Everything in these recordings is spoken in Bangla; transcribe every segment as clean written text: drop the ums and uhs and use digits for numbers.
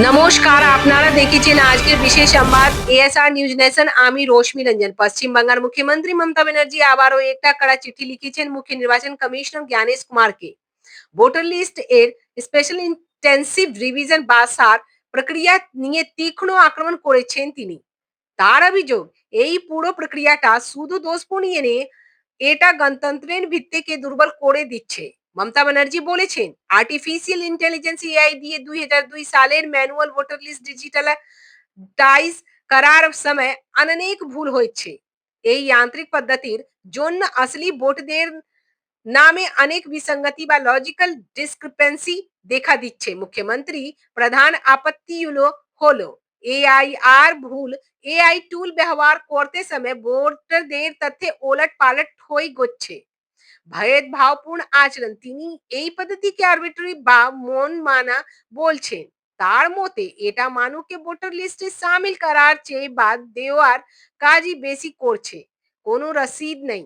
নমস্কার, আপনারা দেখেছেন আজকের বিশেষ সংবাদ এএসআর নিউজ নেশন। আমি রশ্মি রঞ্জন। পশ্চিমবঙ্গের মুখ্যমন্ত্রী মমতা ব্যানার্জি আবারও একটা কড়া চিঠি লিখেছেন মুখ্য নির্বাচন কমিশনার জ্ঞানেশ কুমারকে। ভোটার লিস্ট এর স্পেশাল ইন্টেন্সিভ রিভিশন বা সার প্রক্রিয়া নিয়ে তীক্ষ্ণ আক্রমণ করেছেন তিনি। তার অভিযোগ, এই পুরো প্রক্রিয়াটা শুধু দোষপূর্ণ এনে এটা গণতন্ত্রের ভিত্তিকে দুর্বল করে দিচ্ছে। মমতা ব্যানার্জি বলেছেন, আর্টিফিশিয়াল ইন্টেলিজেন্স এআই দিয়ে 2002 সালের ম্যানুয়াল ভোটার লিস্ট ডিজিটালাইজ করার সময় অনেক ভুল হয়েছে। এই যান্ত্রিক পদ্ধতির জন্য আসলি ভোটদের নামে অনেক বিসঙ্গতি বা লজিক্যাল ডিসক্রিপেন্সি দেখা দিচ্ছে। মুখ্যমন্ত্রী প্রধান আপত্তি হলো এআই আর ভুল এআই টুল ব্যবহার করতে সময় ভোটারদের তথ্যে ওলট পালট হয়ে গচ্ছে। ভেদভাবপূর্ণ আচরণ, তিনি এই পদ্ধতিকে আরবিট্রারি বা মন মানা বলছেন। তার মতে এটা মানুষকে ভোটার লিস্টে সামিল করার চেয়ে বাদ দেওয়ার কাজই বেশি করছে। কোনো রসিদ নেই,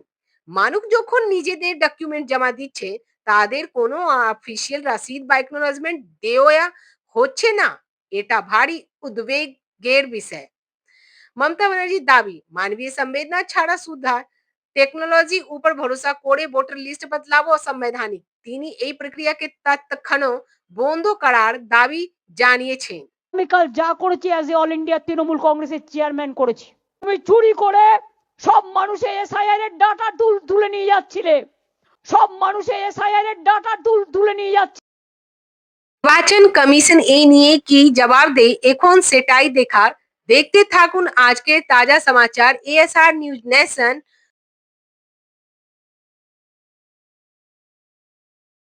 মানুষ যখন নিজেদের ডকুমেন্ট জমা দিচ্ছে তাদের কোনো অফিসিয়াল রসিদ বা একনোলেজমেন্ট দেওয়া হচ্ছে না। এটা ভারী উদ্বেগের বিষয়। মমতা ব্যানার্জির দাবি, মানবীয় সংবেদনা ছাড়া সুধার টেকনোলজি উপর ভরসা করে ভোটার লিস্ট বদলাবো অসাংবিধানিক। তিনি এই প্রক্রিয়াকে তৎক্ষণ বন্ধ করার দাবি জানিয়েছেন। আমি কাল যা করেছি as a all India Trinamool কংগ্রেসের চেয়ারম্যান করেছি। তুমি চুরি করে সব মানুষের এসআইআর এর ডাটা তুলে নিয়ে যাচ্ছিলে, সব মানুষের এসআইআর এর ডাটা তুলে নিয়ে যাচ্ছে। নির্বাচন কমিশন এই নিয়ে কি জবাব দেয় এখন সেটাই দেখার। দেখতে থাকুন আজকের তাজা সমাচার এএসআর নিউজ নেশন।